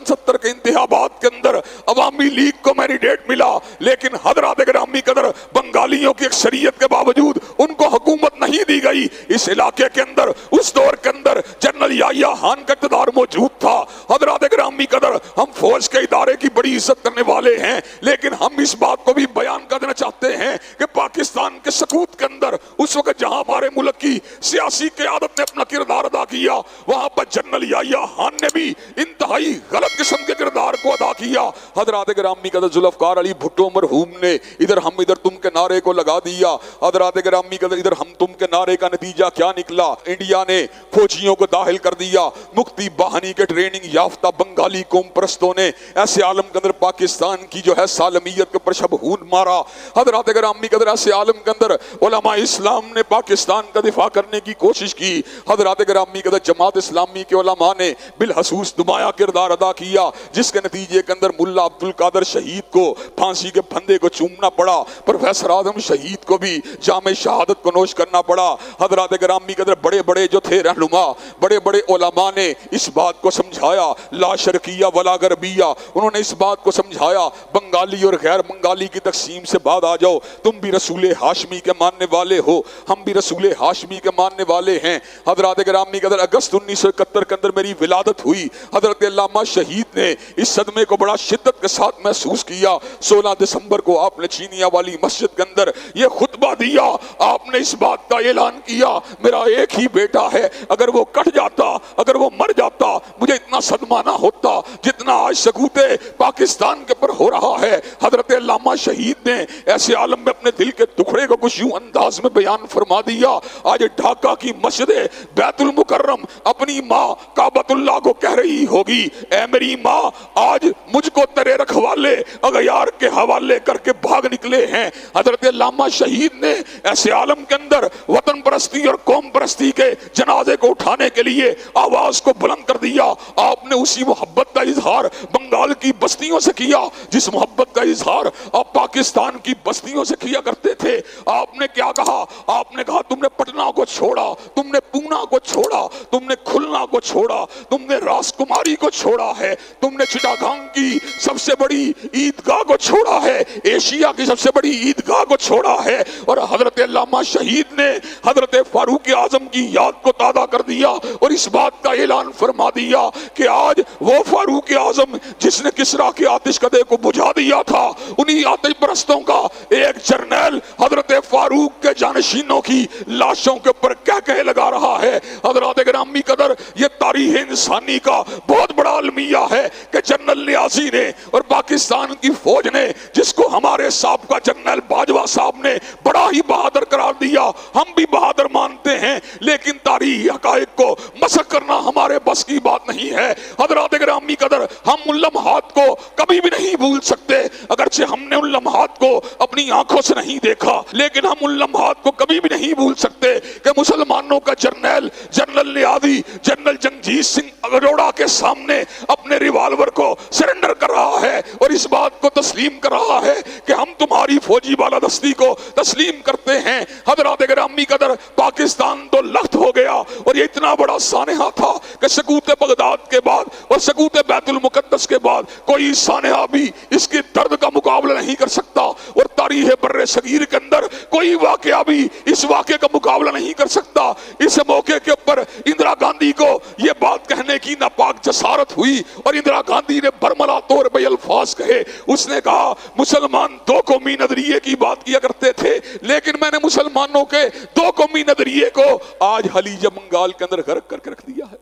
67 کے انتخابات کے اندر عوامی لیگ کو مینڈیٹ ملا، لیکن حضرات گرامی قدر بنگالیوں کی اکثریت کے باوجود ان کو حکومت نہیں دی گئی۔ اس علاقے کے اندر اس دور کے اندر جنرل یحییٰ خان کا اقتدار موجود تھا۔ حضرات گرامی قدر ہم فوج کے ادارے کی بڑی عزت کرنے والے ہیں، لیکن ہم اس بات کو بھی بیان کرنا چاہتے ہیں کہ پاکستان کے سقوط کے اندر اس وقت جہاں ہمارے ملک کی سیاسی قیادت نے اپنا کردار ادا کیا، وہاں پر جنرل یحییٰ خان نے بھی انتہائی غلط قسم کے کردار کو ادا کیا۔ حضرات گرامی قدر ذوالفقار علی بھٹو مرحوم نے ادھر ہم ادھر تم کے نعرے کو لگا دیا۔ حضرات گرامی قدر ادھر ہم تم کے نعرے کا نتیجہ کیا نکلا؟ انڈیا نے فوجیوں کو داخل کر دیا۔ مفتی باہنی کے ٹریننگ یافتہ بنگالی قوم پرستوں نے ایسے عالم کے اندر پاکستان کی جو ہے سالمیت کے پر شبہون مارا۔ حضرات گرامی قدر ایسے عالم کے اندر علماء اسلام نے پاکستان کا دفاع کرنے کی کوشش کی۔ حضرات گرامی قدر جماعت اسلامی کے علماء نے بالخصوص نمایاں کردار ادا کیا، جس کے نتیجے کے اندر ملا عبدالقادر شہید کو پھانسی کے پھندے کو چومنا پڑا، پروفیسر اعظم شہید کو بھی جام شہادت کو نوش کرنا پڑا۔ حضرات گرامی قدر بڑے بڑے جو تھے رہنما، بڑے بڑے علماء نے اس بات کو سمجھایا، لا شرقیہ ولا غربیہ، انہوں نے اس بات کو سمجھایا بنگالی اور غیر بنگالی کی تقسیم سے بعد آ جاؤ، تم بھی رسول ہاشمی کے ماننے والے ہو، ہم بھی رسول ہاشمی کے ماننے والے ہیں۔ حضرات گرامی قدر اگست 1971 کے اندر میری ولادت ہوئی۔ حضرت علامہ شہید نے اس صدمے کو بڑا شدت کے ساتھ محسوس کیا۔ 16 دسمبر کو آپ نے چینیا والی مسجد کے اندر یہ خطبہ دیا، آپ نے اس بات کا اعلان کیا میرا ایک ہی بیٹا ہے، اگر وہ کٹ جاتا، اگر وہ مر جاتا، مجھے اتنا صدمہ نہ ہوتا جتنا آج سقوط پاکستان کے پر ہو رہا ہے۔ حضرت علامہ شہید نے ایسے عالم میں اپنے دل کے ٹکڑے کو کچھ یوں انداز میں بیان فرما دیا، آج ڈھاکہ کی مسجد بیت المکرم اپنی ماں کعبۃ اللہ کو کہہ رہی ہوگی، اے میری ماں آج مجھ کو تیرے رکھوالے اغیار کے حوالے کر کے بھاگ نکلے ہیں۔ حضرت علامہ شہید نے ایسے عالم کے اندر وطن پرستی اور قوم پرستی کے جنازے کو اٹھانے کے لیے آواز کو بلند کر دیا۔ آپ نے اسی محبت کا اظہار بنگال کی بستیوں سے کیا جس محبت کا اظہار آپ پاکستان کی بستیوں سے کیا کرتے تھے۔ آپ نے کیا کہا؟ آپ نے کہا تم نے پٹنہ کو چھوڑا، تم نے پونا کو چھوڑا، تم نے کھلنا کو چھوڑا، تم نے راس کماری کو چھوڑا ہے، تم نے چٹاگانگ کی سب سے بڑی عیدگاہ کو چھوڑا ہے، ایشیا کی سب سے بڑی عیدگاہ کو چھوڑا ہے۔ اور حضرت علامہ شہید نے حضرت فاروق اعظم کی یاد کو تازہ کر دیا اور اس بات کا اعلان فرما دیا کہ آج وہ فاروق اعظم جس نے کسریٰ کے آتش کدے کو بجھا دیا تھا، انہی آتش پرستوں کا ایک جرنیل حضرت فاروق کے جانشینوں کی لاشوں کے اوپر کہہ لگا رہا ہے۔ حضرات گرامی قدر یہ تاریخ انسانی کا بہت بڑا المیہ ہے کہ جنرل نیازی نے اور پاکستان کی فوج نے، جس کو ہمارے سابقہ جنرل باجوہ صاحب نے بڑا ہی بہادر قرار دیا، ہم بھی بہادر مانتے ہیں، لیکن تاریخی حقائق کو مسخ کرنا ہمارے بس کی بات نہیں ہے۔ حضرات گرامی قدر ہم ان لمحات کو کبھی بھی نہیں بھول سکتے، اگرچہ ہم نے ان لمحات کو اپنی آنکھوں سے نہیں دیکھا، لیکن ہم ان لمحات کو کبھی بھی نہیں بھول سکتے کہ مسلمانوں کا جرنیل جنرل نیازی جنرل جگجیت سنگھ اروڑہ کے سامنے اپنے ریوالور کو سرنڈر کر رہا ہے اور اس بات کو تسلیم کر رہا ہے کہ ہم تمہاری فوجی بالادستی کو تسلیم کرتے ہیں۔ حضرات گرامی قدر پاکستان تو لخت ہو گیا اور یہ اتنا بڑا سانحہ تھا کہ سقوط بغداد کے بعد اور سقوط بیت المقدس کے بعد کوئی سانحہ بھی اس کے درد کا مقابلہ نہیں کر سکتا، اور تاریخ بر صغیر کے اندر کوئی واقعہ بھی اس واقعے کا مقابلہ نہیں کر سکتا۔ اس موقع کے اوپر اندرا گاندھی کو یہ بات کہنے کی ناپاک جسارت ہوئی اور اندرا گاندھی نے برملا طور پہ الفاظ کہے، اس نے کہا مسلمان دو قومی نظریے کی بات کیا کرتے تھے، لیکن میں نے مسلمانوں کے دو قومی نظریے کو آج خلیج بنگال کے اندر غرق کر کے رکھ دیا ہے۔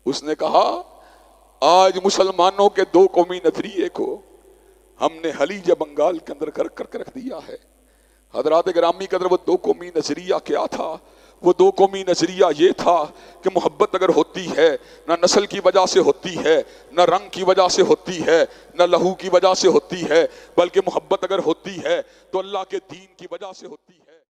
اس نے کہا آج مسلمانوں کے دو قومی نظریے کو ہم نے خلیج بنگال کے اندر غرق کر کے رکھ دیا ہے۔ حضرات گرامی قدر وہ دو قومی نظریہ کیا تھا؟ وہ دو قومی نظریہ یہ تھا کہ محبت اگر ہوتی ہے نہ نسل کی وجہ سے ہوتی ہے، نہ رنگ کی وجہ سے ہوتی ہے، نہ لہو کی وجہ سے ہوتی ہے، بلکہ محبت اگر ہوتی ہے تو اللہ کے دین کی وجہ سے ہوتی ہے۔